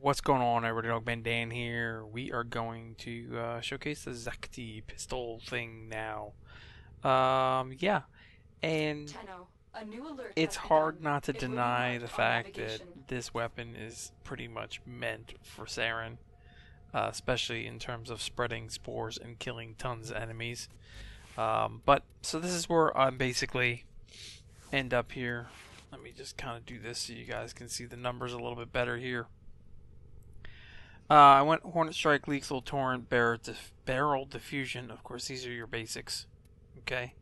What's going on, everybody? Dogman Dan here. We are going to showcase the Zakti pistol thing now. Yeah, and it's hard not to deny the fact that this weapon is pretty much meant for Saren, especially in terms of spreading spores and killing tons of enemies. So this is where I basically end up here. Let me just kind of do this so you guys can see the numbers a little bit better here. I went Hornet Strike, Lethal, Torrent, Barrel Diffusion. Of course, these are your basics. Okay?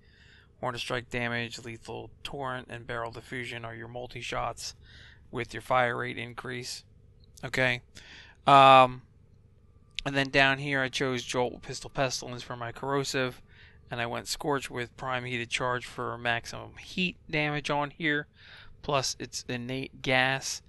Hornet Strike damage, Lethal, Torrent, and Barrel Diffusion are your multi-shots with your fire rate increase. Okay? And then down here I chose Jolt, Pistol Pestilence for my corrosive. And I went Scorch with Prime Heated Charge for maximum heat damage on here. Plus its innate gas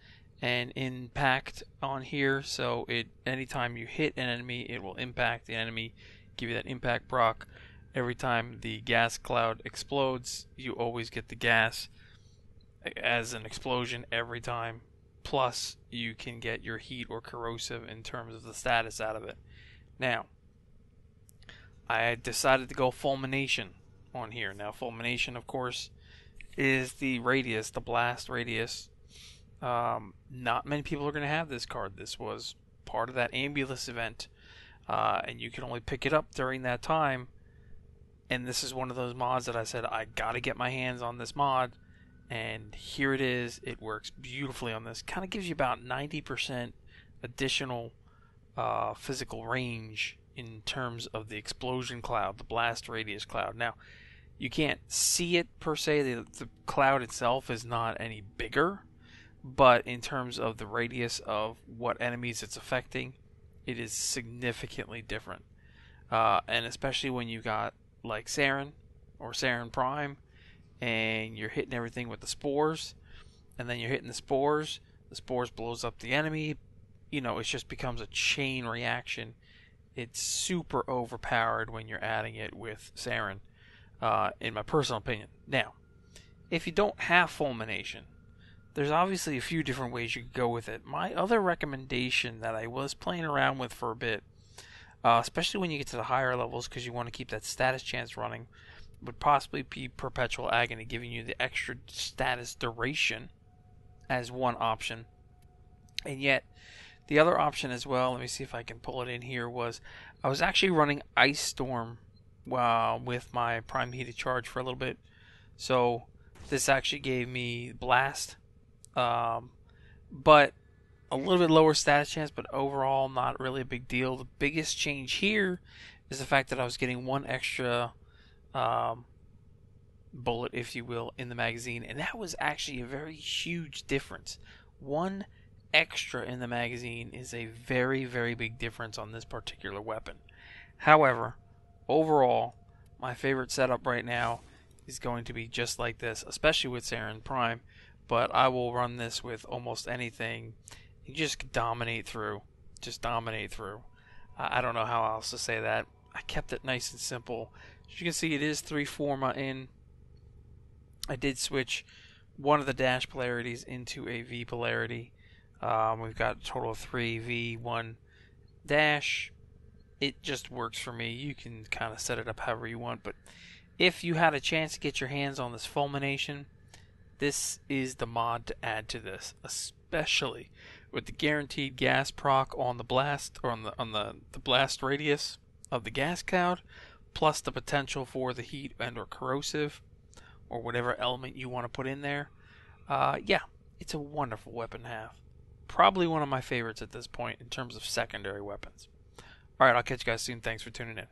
and impact on here, so anytime you hit an enemy, it will impact the enemy, give you that impact proc. Every time the gas cloud explodes, you always get the gas as an explosion every time. Plus, you can get your heat or corrosive in terms of the status out of it. Now, I decided to go Fulmination on here. Now, Fulmination, of course, is the radius, the blast radius. Not many people are going to have this card. This was part of that ambulance event, and you can only pick it up during that time. And this is one of those mods that I said I got to get my hands on this mod, and here it is. It works beautifully on this. Kind of gives you about 90% additional physical range in terms of the explosion cloud, the blast radius cloud. Now, you can't see it per se. The cloud itself is not any bigger. But in terms of the radius of what enemies it's affecting, it is significantly different. And especially when you got like Saren or Saren Prime, and you're hitting everything with the spores, and then you're hitting the spores blows up the enemy. You know, it just becomes a chain reaction. It's super overpowered when you're adding it with Saren, in my personal opinion. Now, if you don't have Fulmination, there's obviously a few different ways you could go with it. My other recommendation that I was playing around with for a bit, especially when you get to the higher levels because you want to keep that status chance running, would possibly be Perpetual Agony, giving you the extra status duration as one option. And yet, the other option as well, let me see if I can pull it in here, was I was actually running Ice Storm with my Prime Heated Charge for a little bit. So this actually gave me Blast. But a little bit lower status chance, but overall not really a big deal. The biggest change here is the fact that I was getting one extra bullet, if you will, in the magazine, and that was actually a very huge difference. One extra in the magazine is a very, very big difference on this particular weapon. However, overall, my favorite setup right now is going to be just like this, especially with Saren Prime. But I will run this with almost anything. You just dominate through. Just dominate through. I don't know how else to say that. I kept it nice and simple. As you can see, it is 3 Forma in. I did switch one of the dash polarities into a V polarity. We've got a total of 3 V, 1 dash. It just works for me. You can kind of set it up however you want. But if you had a chance to get your hands on this Fulmination, this is the mod to add to this, especially with the guaranteed gas proc on the blast, or on the blast radius of the gas cloud, plus the potential for the heat and or corrosive, or whatever element you want to put in there. Yeah, it's a wonderful weapon to have. Probably one of my favorites at this point in terms of secondary weapons. Alright, I'll catch you guys soon. Thanks for tuning in.